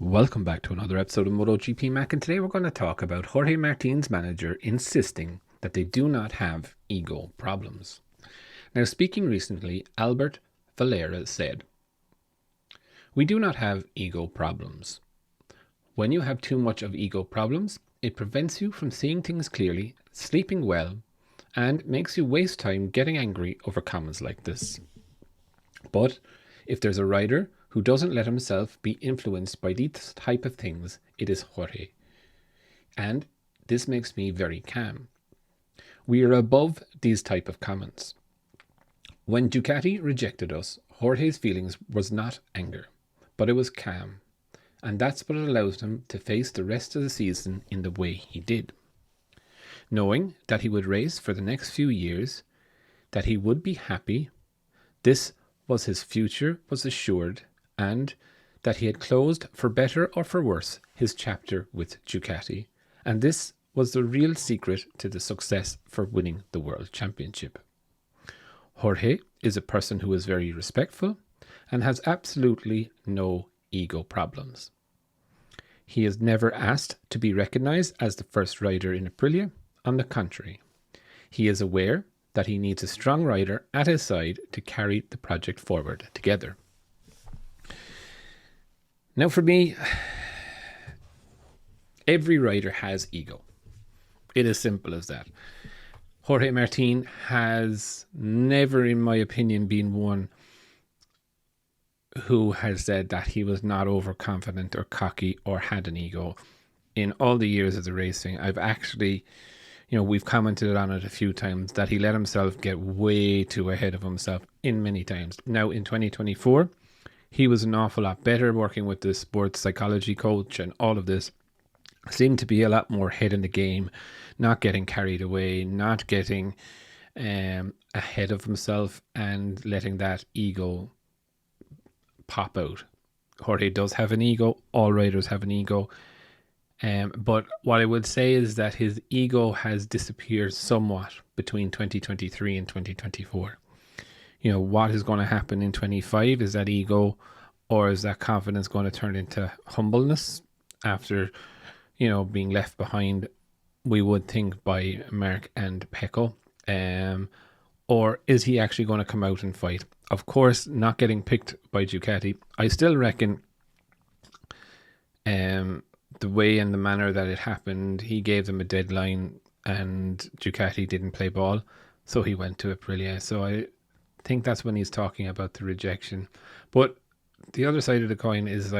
Welcome back to another episode of Motogp Mac, and today we're going to talk about Jorge Martin's manager insisting that they do not have ego problems. Now, speaking recently, Albert Valera said, "We do not have ego problems. When you have too much of ego problems, it prevents you from seeing things clearly, sleeping well, and makes you waste time getting angry over comments like this. But if there's a rider who doesn't let himself be influenced by these type of things, it is Jorge. And this makes me very calm. We are above these type of comments. When Ducati rejected us, Jorge's feelings was not anger, but it was calm. And that's what allowed him to face the rest of the season in the way he did. Knowing that he would race for the next few years, that he would be happy, this was his future was assured, and that he had closed, for better or for worse, his chapter with Ducati. And this was the real secret to the success for winning the World Championship. Jorge is a person who is very respectful and has absolutely no ego problems. He is never asked to be recognized as the first rider in Aprilia. On the contrary, he is aware that he needs a strong rider at his side to carry the project forward together. Now for me, every rider has ego. It is simple as that. Jorge Martin has never, in my opinion, been one who has said that he was not overconfident or cocky or had an ego. In all the years of the racing, I've actually, we've commented on it a few times that he let himself get way too ahead of himself in many times. Now in 2024, he was an awful lot better working with the sports psychology coach, and all of this seemed to be a lot more head in the game, not getting carried away, not getting ahead of himself and letting that ego pop out. Jorge does have an ego. All riders have an ego. But what I would say is that his ego has disappeared somewhat between 2023 and 2024. What is going to happen in 25? Is that ego, or is that confidence going to turn into humbleness after, being left behind, we would think, by Mark and Pecco? Or is he actually going to come out and fight? Of course, not getting picked by Ducati, I still reckon the way and the manner that it happened, he gave them a deadline and Ducati didn't play ball, so he went to Aprilia. So I think that's when he's talking about the rejection. But the other side of the coin is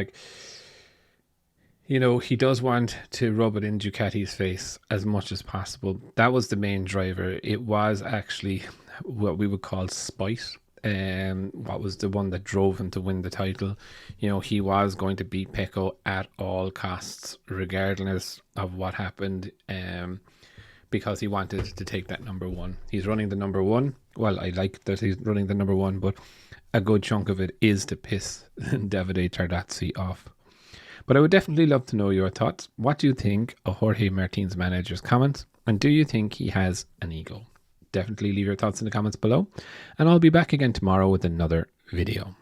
he does want to rub it in Ducati's face as much as possible. That was the main driver. It was actually what we would call spite. What was the one that drove him to win the title. He was going to beat Pecco at all costs, regardless of what happened, because he wanted to take that number one. He's running the number one. Well, I like that he's running the number one, but a good chunk of it is to piss Davide Tardazzi off. But I would definitely love to know your thoughts. What do you think of Jorge Martin's manager's comments? And do you think he has an ego? Definitely leave your thoughts in the comments below. And I'll be back again tomorrow with another video.